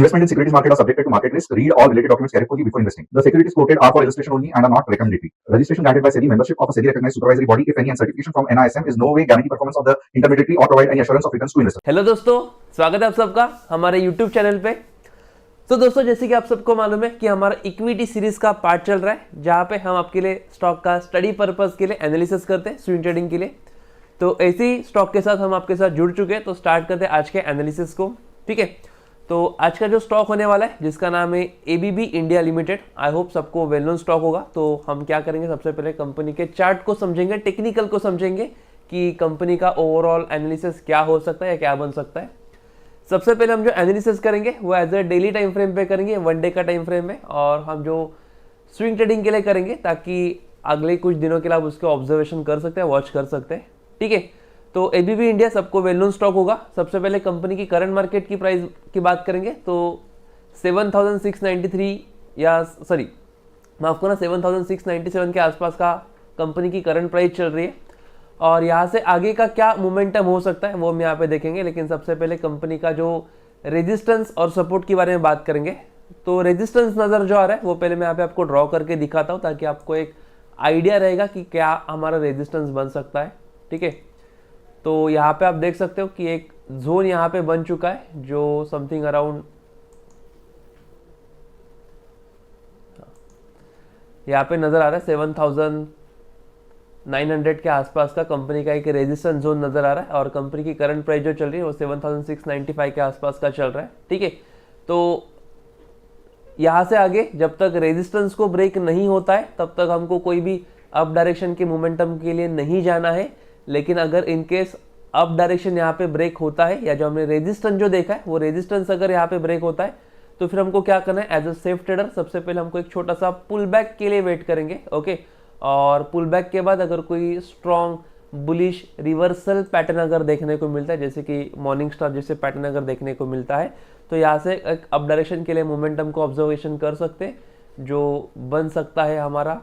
Investment in securities market are subjected to market risk. Read all related documents carefully before investing. The securities quoted are for illustration only and are not recommendatory. Registration granted by SEBI. Membership of a SEBI recognized supervisory body, if any, and certification from NISM is no way guarantee performance of the intermediary or provide any assurance of returns to investors. Hello दोस्तों, स्वागत है आप सबका हमारे YouTube channel पे। तो दोस्तों, जैसे कि आप सबको मालूम है कि हमारा इक्विटी सीरीज का पार्ट चल रहा है, जहां पे हम आपके लिए स्टॉक का स्टडी पर्पस के लिए एनालिसिस करते हैं, स्विंग ट्रेडिंग के लिए। तो ऐसे ही स्टॉक के साथ हम आपके साथ जुड़ चुके हैं, तो स्टार्ट करते हैं आज के एनालिसिस को। ठीक है, तो आज का जो स्टॉक होने वाला है, जिसका नाम है ABB India limited. I hope सबको वेल नोन स्टॉक होगा। तो हम क्या करेंगे, सबसे पहले कंपनी के चार्ट को समझेंगे, टेक्निकल को समझेंगे कि कंपनी का ओवरऑल एनालिसिस क्या हो सकता है या क्या बन सकता है। सबसे पहले हम जो एनालिसिस करेंगे वो as a daily time frame पे करेंगे, वन डे का टाइम फ्रेम में, और हम जो स्विंग ट्रेडिंग के लिए करेंगे ताकि अगले कुछ दिनों के लिए आप उसके ऑब्जर्वेशन कर सकते हैं, वॉच कर सकते हैं। ठीक है, तो एबीबी इंडिया सबको वेल नोन स्टॉक होगा। सबसे पहले कंपनी की करंट मार्केट की प्राइस की बात करेंगे तो 7693 या सॉरी माफ करना 7697 के आसपास का कंपनी की करंट प्राइस चल रही है। और यहाँ से आगे का क्या मोमेंटम हो सकता है वो हम यहाँ पे देखेंगे, लेकिन सबसे पहले कंपनी का जो रेजिस्टेंस और सपोर्ट के बारे में बात करेंगे। तो रेजिस्टेंस नज़र जो आ रहा है वो पहले मैं यहाँ पे आपको ड्रॉ करके दिखाता हूँ, ताकि आपको एक आइडिया रहेगा कि क्या हमारा रेजिस्टेंस बन सकता है। ठीक है, तो यहाँ पे आप देख सकते हो कि एक जोन यहाँ पे बन चुका है, जो समथिंग अराउंड यहाँ पे नज़र आ रहा है 7900 के आसपास का कंपनी का एक रेजिस्टेंस जोन नज़र आ रहा है। और कंपनी की करंट प्राइस जो चल रही है वो 7695 के आसपास का चल रहा है। ठीक है, तो यहाँ से आगे जब तक रेजिस्टेंस को ब्रेक नहीं होता है तब तक हमको कोई भी अप डायरेक्शन के मोमेंटम के लिए नहीं जाना है। लेकिन अगर इनकेस अप डायरेक्शन यहाँ पे ब्रेक होता है, या जो हमने रेजिस्टेंस जो देखा है वो रेजिस्टेंस अगर यहाँ पे ब्रेक होता है, तो फिर हमको क्या करना है एज अ सेफ ट्रेडर, सबसे पहले हमको एक छोटा सा पुल बैक के लिए वेट करेंगे। ओके, और पुल बैक के बाद अगर कोई स्ट्रॉन्ग बुलिश रिवर्सल पैटर्न अगर देखने को मिलता है, जैसे कि मॉर्निंग स्टार जैसे पैटर्न अगर देखने को मिलता है, तो यहाँ से एक अप डायरेक्शन के लिए मोमेंटम को ऑब्जर्वेशन कर सकते हैं, जो बन सकता है हमारा।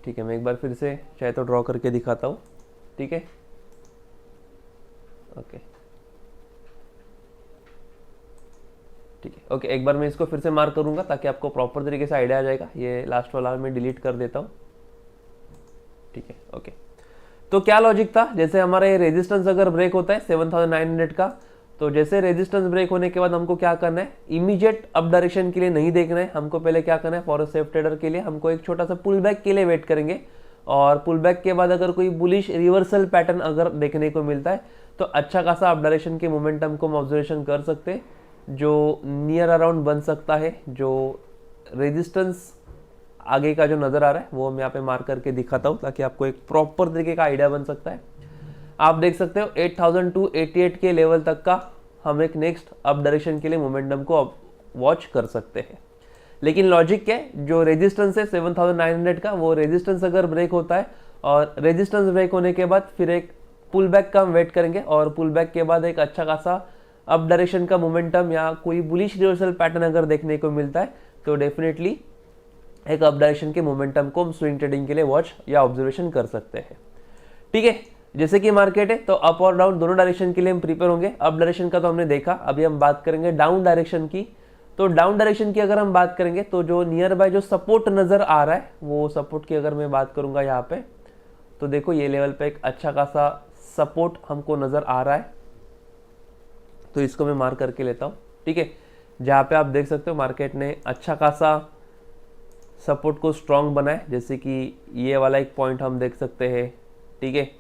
ठीक है, मैं एक बार फिर से चाहे तो ड्रॉ करके दिखाता हूँ। ठीक है, ओके ठीक है, ओके एक बार मैं इसको फिर से मार्क करूंगा ताकि आपको प्रॉपर तरीके से आइडिया आ जाएगा। ये लास्ट वाला मैं डिलीट कर देता हूँ। ठीक है, ओके, तो क्या लॉजिक था, जैसे हमारा ये रेजिस्टेंस अगर ब्रेक होता है 7900 का, तो जैसे रेजिस्टेंस ब्रेक होने के बाद हमको क्या करना है, इमीडिएट अप डायरेक्शन के लिए नहीं देखना है, हमको पहले क्या करना है, फॉर अ सेफ ट्रेडर के लिए हमको एक छोटा सा पुल बैक के लिए वेट करेंगे। और पुल बैक के बाद अगर कोई बुलिश रिवर्सल पैटर्न अगर देखने को मिलता है, तो अच्छा खासा अप डायरेक्शन के मोमेंटम को हम ऑब्जर्वेशन कर सकते हैं, जो नियर अराउंड बन सकता है। जो रेजिस्टेंस आगे का जो नज़र आ रहा है वो मैं यहाँ पे मार्क करके दिखाता हूँ, ताकि आपको एक प्रॉपर तरीके का आइडिया बन सकता है। आप देख सकते हो 8288 के लेवल तक का हम एक नेक्स्ट अप डायरेक्शन के लिए मोमेंटम को वॉच कर सकते हैं। लेकिन लॉजिक क्या है, जो रेजिस्टेंस है 7900 का, वो रेजिस्टेंस अगर ब्रेक होता है और रेजिस्टेंस ब्रेक होने के बाद फिर एक पुल बैक का हम वेट करेंगे, और पुल बैक के बाद एक अच्छा खासा अप डायरेक्शन का मोमेंटम या कोई बुलिश रिवर्सल पैटर्न अगर देखने को मिलता है, तो डेफिनेटली एक अप डायरेक्शन के मोमेंटम को हम स्विंग ट्रेडिंग के लिए वॉच या ऑब्जर्वेशन कर सकते हैं। ठीक है, जैसे कि मार्केट है तो अप और डाउन दोनों डायरेक्शन के लिए हम प्रिपेयर होंगे। अप डायरेक्शन का तो हमने देखा, अभी हम बात करेंगे डाउन डायरेक्शन की। तो डाउन डायरेक्शन की अगर हम बात करेंगे तो जो नियर बाय जो सपोर्ट नजर आ रहा है, वो सपोर्ट की अगर मैं बात करूंगा यहाँ पे, तो देखो ये लेवल पे एक अच्छा खासा सपोर्ट हमको नजर आ रहा है, तो इसको मैं मार्क करके लेता हूँ। ठीक है, जहाँ पे आप देख सकते हो मार्केट ने अच्छा खासा सपोर्ट को स्ट्रॉन्ग बनाए, जैसे कि ये वाला एक पॉइंट हम देख सकते हैं। ठीक है,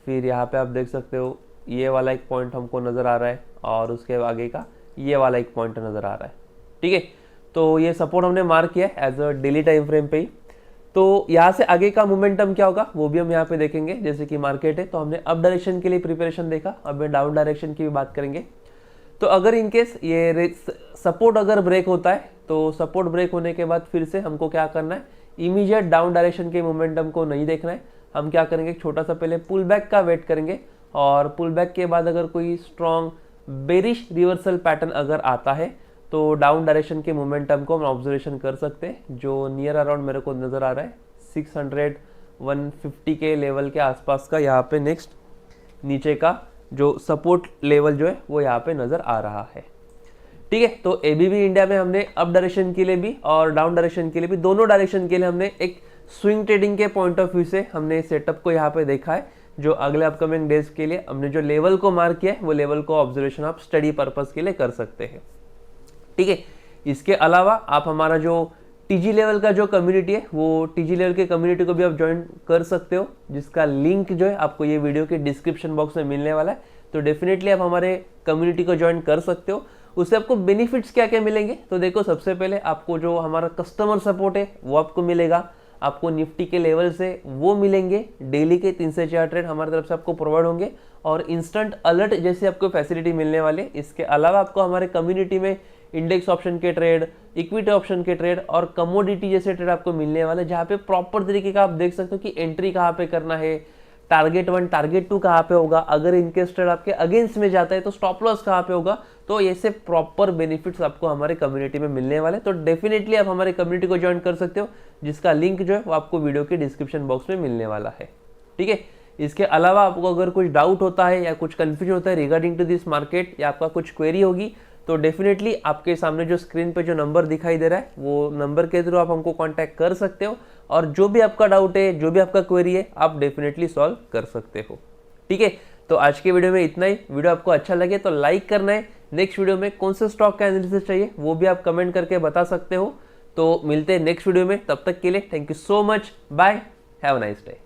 फिर यहाँ पे आप देख सकते हो ये वाला एक पॉइंट हमको नज़र आ रहा है, और उसके आगे का ये वाला एक पॉइंट नज़र आ रहा है। ठीक है, तो ये सपोर्ट हमने मार्क किया है as a daily time frame पे ही। तो यहाँ से आगे का मोमेंटम क्या होगा वो भी हम यहाँ पे देखेंगे। जैसे कि मार्केट है तो हमने अप डायरेक्शन के लिए प्रिपरेशन देखा, अब डाउन डायरेक्शन की भी बात करेंगे। तो अगर इनकेस ये सपोर्ट अगर ब्रेक होता है, तो सपोर्ट ब्रेक होने के बाद फिर से हमको क्या करना है, इमीडिएट डाउन डायरेक्शन के मोमेंटम को नहीं देखना है। हम क्या करेंगे, एक छोटा सा पहले पुल बैक का वेट करेंगे, और पुल बैक के बाद अगर कोई स्ट्रॉन्ग बेरिश रिवर्सल पैटर्न अगर आता है, तो डाउन डायरेक्शन के मोमेंटम को हम ऑब्जर्वेशन कर सकते हैं, जो नियर अराउंड मेरे को नज़र आ रहा है 600 150 के लेवल के आसपास का यहाँ पे नेक्स्ट नीचे का जो सपोर्ट लेवल जो है वो यहाँ पे नज़र आ रहा है। ठीक है, तो एबीबी इंडिया में हमने अप डायरेक्शन के लिए भी और डाउन डायरेक्शन के लिए भी, दोनों डायरेक्शन के लिए हमने एक स्विंग ट्रेडिंग के पॉइंट ऑफ व्यू से हमने सेटअप को यहाँ पे देखा है। जो अगले अपकमिंग डेज के लिए हमने जो लेवल को मार्क किया है वो लेवल को ऑब्जर्वेशन आप स्टडी पर्पस के लिए कर सकते हैं। ठीक है, इसके अलावा आप हमारा जो टीजी लेवल का जो कम्युनिटी है वो टीजी लेवल के कम्युनिटी को भी आप ज्वाइन कर सकते हो, जिसका लिंक जो है आपको ये वीडियो के डिस्क्रिप्शन बॉक्स में मिलने वाला है। तो डेफिनेटली आप हमारे कम्युनिटी को ज्वाइन कर सकते हो। उससे आपको बेनिफिट्स क्या क्या मिलेंगे, तो देखो सबसे पहले आपको जो हमारा कस्टमर सपोर्ट है वो आपको मिलेगा, आपको निफ्टी के लेवल से वो मिलेंगे, डेली के 3 से 4 ट्रेड हमारी तरफ से आपको प्रोवाइड होंगे और इंस्टेंट अलर्ट जैसी आपको फैसिलिटी मिलने वाले। इसके अलावा आपको हमारे कम्युनिटी में इंडेक्स ऑप्शन के ट्रेड, इक्विटी ऑप्शन के ट्रेड और कमोडिटी जैसे ट्रेड आपको मिलने वाले, जहाँ पे प्रॉपर तरीके का आप देख सकते हो कि एंट्री कहाँ पे करना है, टारगेट 1 टारगेट 2 कहाँ पे होगा, अगर इनकेस ट्रेड आपके अगेंस्ट में जाता है तो स्टॉप लॉस कहाँ पे होगा। तो ऐसे प्रॉपर बेनिफिट्स आपको हमारे कम्युनिटी में मिलने वाले। तो डेफिनेटली आप हमारे कम्युनिटी को ज्वाइन कर सकते हो, जिसका लिंक जो है वो आपको वीडियो के डिस्क्रिप्शन बॉक्स में मिलने वाला है। ठीक है, इसके अलावा आपको अगर कुछ डाउट होता है या कुछ कंफ्यूजन होता है रिगार्डिंग टू दिस मार्केट या आपका कुछ क्वेरी होगी, तो डेफिनेटली आपके सामने जो स्क्रीन पे जो नंबर दिखाई दे रहा है वो नंबर के थ्रू आप हमको कांटेक्ट कर सकते हो और जो भी आपका डाउट है, जो भी आपका क्वेरी है, आप डेफिनेटली सॉल्व कर सकते हो। ठीक है, तो आज के वीडियो में इतना ही। वीडियो आपको अच्छा लगे तो लाइक करना है। नेक्स्ट वीडियो में कौन से स्टॉक का एनालिसिस चाहिए वो भी आप कमेंट करके बता सकते हो। तो मिलते हैं नेक्स्ट वीडियो में, तब तक के लिए thank you so much, bye, have a nice day.